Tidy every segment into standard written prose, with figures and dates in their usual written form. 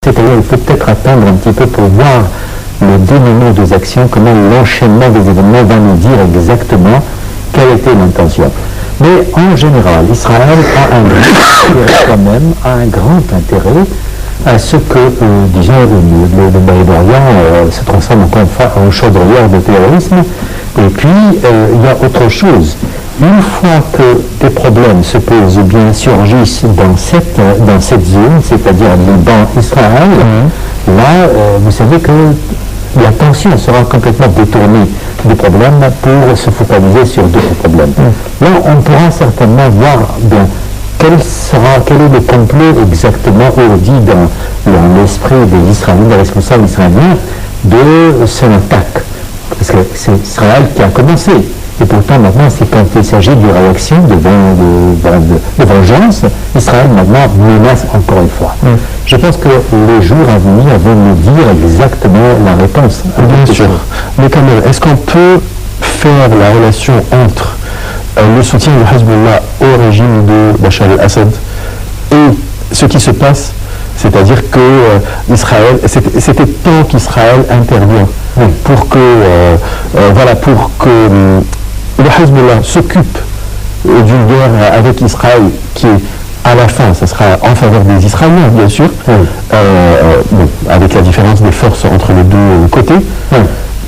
C'est-à-dire qu'il faut peut-être attendre un petit peu pour voir le dénouement des actions, comment l'enchaînement des événements va nous dire exactement quelle était l'intention. Mais en général, Israël a un grand intérêt quand même, a un grand intérêt à ce que, disons, le Moyen-Orient se transforme encore une fois en chaudronnière de terrorisme. Et puis, il y a autre chose. Une fois que des problèmes se posent ou bien surgissent dans cette zone, c'est-à-dire Liban, Israël, là, vous savez que la tension sera complètement détournée des problèmes pour se focaliser sur d'autres problèmes. Là, on pourra certainement voir bien quel est le complot exactement ourdi dans l'esprit des Israéliens, des responsables israéliens, de cette attaque. Parce que c'est Israël qui a commencé. Et pourtant, maintenant, c'est quand il s'agit de réaction, de vengeance, Israël, maintenant, menace encore une fois. Je pense que les jours à venir vont nous dire exactement la réponse. Bien sûr. Mais quand même, est-ce qu'on peut faire la relation entre le soutien du Hezbollah au régime de Bachar el-Assad et ce qui se passe, c'est-à-dire que Israël, c'était temps qu'Israël intervient pour que le Hezbollah s'occupe d'une guerre avec Israël qui est à la fin, ça sera en faveur des Israéliens, bien sûr, avec la différence des forces entre les deux côtés,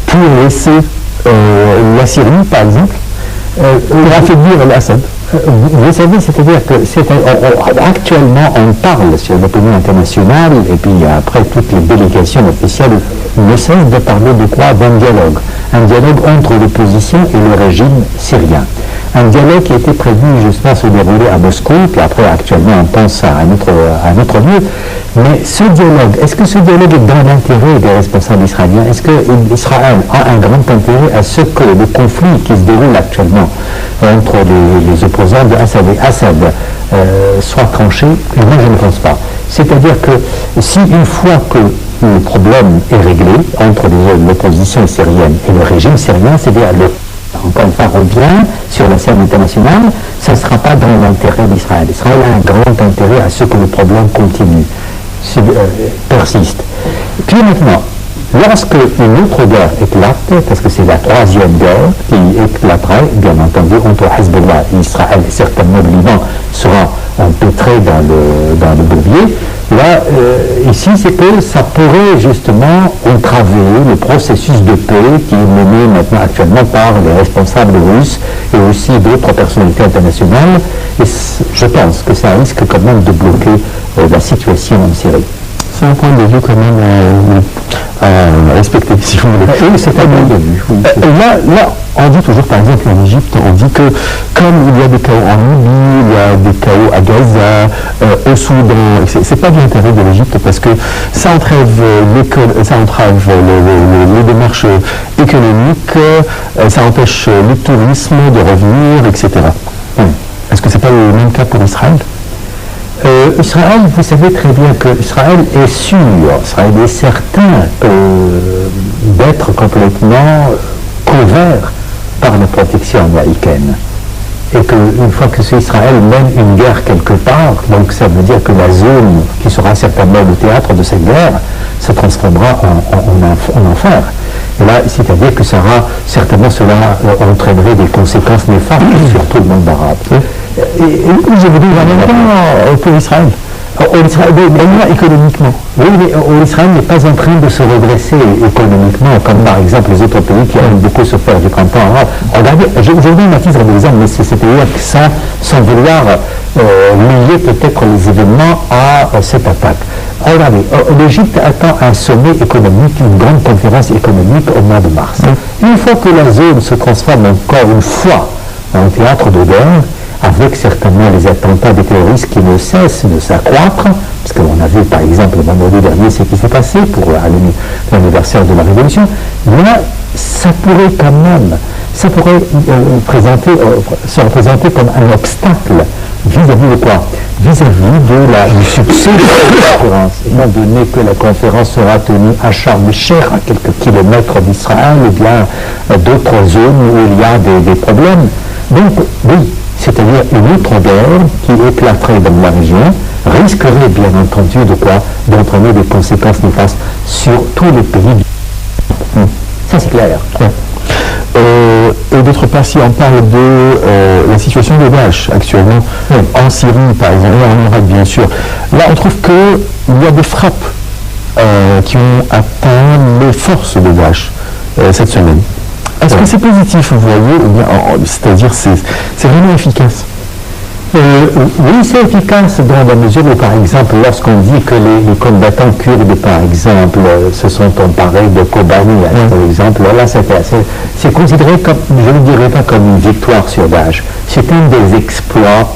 pour laisser la Syrie, par exemple, pour affaiblir l'Assad. Vous savez, c'est-à-dire que actuellement on parle sur l'opinion internationale et puis après toutes les délégations officielles ne cessent de parler de quoi? D'un dialogue. Un dialogue entre l'opposition et le régime syrien. Un dialogue qui était prévu justement se dérouler à Moscou, puis après actuellement on pense à un autre lieu. Mais ce dialogue, est-ce que ce dialogue est dans l'intérêt des responsables israéliens? Est-ce que Israël a un grand intérêt à ce que le conflit qui se déroule actuellement entre les opposants de Assad et Assad soit tranché? Moi je ne pense pas. C'est-à-dire que si une fois que le problème est réglé entre l'opposition syrienne et le régime syrien, c'est-à-dire encore une fois, revient sur la scène internationale, ça ne sera pas dans l'intérêt d'Israël. Israël a un grand intérêt à ce que le problème continue, persiste. Puis maintenant, lorsque une autre guerre éclate, parce que c'est la troisième guerre qui éclaterait, bien entendu, entre Hezbollah et Israël, et certainement le Liban sera empêtré dans le bourbier, là, ici, c'est que ça pourrait justement entraver le processus de paix qui est mené maintenant actuellement par les responsables russes et aussi d'autres personnalités internationales. Et je pense que ça risque quand même de bloquer la situation en Syrie. C'est un point de vue quand même à respecter, si vous voulez. Oui, c'est un point de vue. Oui. Là, on dit toujours, par exemple, en Égypte, on dit que comme il y a des chaos en Libye, il y a des chaos à Gaza, au Soudan, c'est pas de l'intérêt de l'Égypte parce que ça entrave les démarches économiques, ça empêche le tourisme de revenir, etc. Est-ce que c'est pas le même cas pour Israël? Israël, vous savez très bien que Israël est sûr, Israël est certain d'être complètement couvert par la protection américaine. Et qu'une fois que Israël mène une guerre quelque part, donc ça veut dire que la zone qui sera certainement le théâtre de cette guerre se transformera en enfer. Et là, c'est-à-dire que cela entraînerait des conséquences néfastes sur tout le monde arabe. Et je vous dis en même temps pour Israël. Économiquement. Oui, mais Israël n'est pas en train de se redresser économiquement, comme par exemple les autres pays qui ont beaucoup souffert du printemps arabe. Regardez, je vous donne un titre d'exemple, mais c'est-à-dire que ça, sans vouloir lier peut-être les événements à cette attaque. Regardez, l'Égypte attend un sommet économique, une grande conférence économique au mois de mars. Une fois que la zone se transforme encore une fois en théâtre de guerre, avec certainement les attentats des terroristes qui ne cessent de s'accroître, parce qu'on a vu par exemple le vendredi dernier ce qui s'est passé pour l'anniversaire de la Révolution, là, ça pourrait quand même, se représenter comme un obstacle vis-à-vis de quoi? Vis-à-vis du succès de la conférence. Étant donné que la conférence sera tenue à Sharm el-Sheikh, à quelques kilomètres d'Israël, ou bien d'autres zones où il y a des problèmes. Donc, oui, c'est-à-dire une autre guerre qui éclaterait dans la région, risquerait bien entendu d'entraîner des conséquences néfastes sur tous les pays du monde. Ça c'est clair. Et d'autre part, si on parle de la situation de Daesh actuellement, en Syrie par exemple, et en Irak bien sûr, là on trouve qu'il y a des frappes qui ont atteint les forces de Daesh cette semaine. Est-ce que c'est positif, vous voyez, ou bien, c'est-à-dire c'est vraiment efficace? Oui, c'est efficace dans la mesure où, par exemple, lorsqu'on dit que les combattants kurdes, par exemple, se sont emparés de Kobani, par exemple, là, c'est considéré comme, je ne dirais pas comme une victoire sur Daesh. C'est un des exploits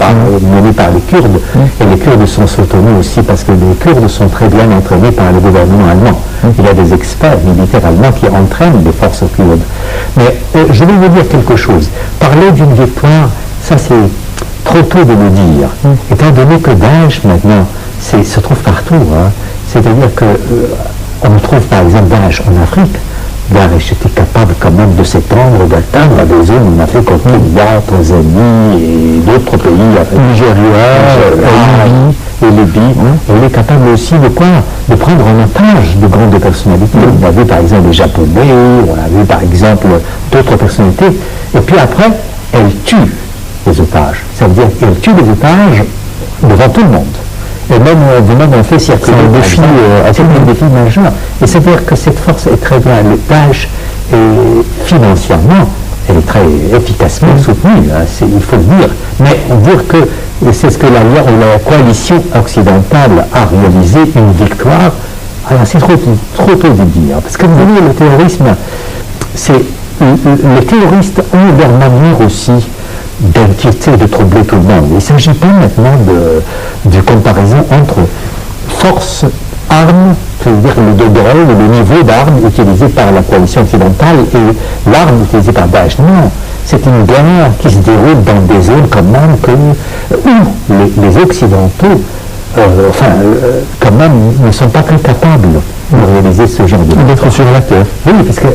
menés par les Kurdes. Et les Kurdes sont soutenus aussi parce que les Kurdes sont très bien entraînés par le gouvernement allemand. Il y a des experts militaires allemands qui entraînent les forces kurdes. Mais je vais vous dire quelque chose. Parler d'une victoire, ça c'est trop tôt de le dire, étant donné que Daesh maintenant se trouve partout. C'est-à-dire qu'on trouve par exemple Daesh en Afrique. Daesh était capable quand même de s'étendre, d'atteindre des zones en Afrique comme Kenya, Tanzanie et d'autres pays, Nigeria, et Libye. Il est capable aussi de prendre en otage de grandes personnalités. On a vu par exemple les Japonais, on a vu par exemple d'autres personnalités, et puis après, elle tue les otages. Ça veut dire qu'elle tue les otages devant tout le monde. Et même on fait circuler un défi majeur. Et c'est-à-dire que cette force est très bien. Le Daesh est financièrement, elle est très efficacement soutenue, il faut le dire. Mais dire que c'est ce que la coalition occidentale a réalisé, une victoire, alors c'est trop tôt de dire. Parce que vous voyez, le terrorisme, les terroristes ont leur manière aussi d'inquiéter, de troubler tout le monde. Il ne s'agit pas maintenant de comparaison entre force, armes, c'est-à-dire le degré, le niveau d'armes utilisé par la coalition occidentale et l'arme utilisée par Daesh. Non, c'est une guerre qui se déroule dans des zones quand même où les Occidentaux, quand même, ne sont pas très capables de réaliser ce genre de... D'être sur la terre. Oui, parce que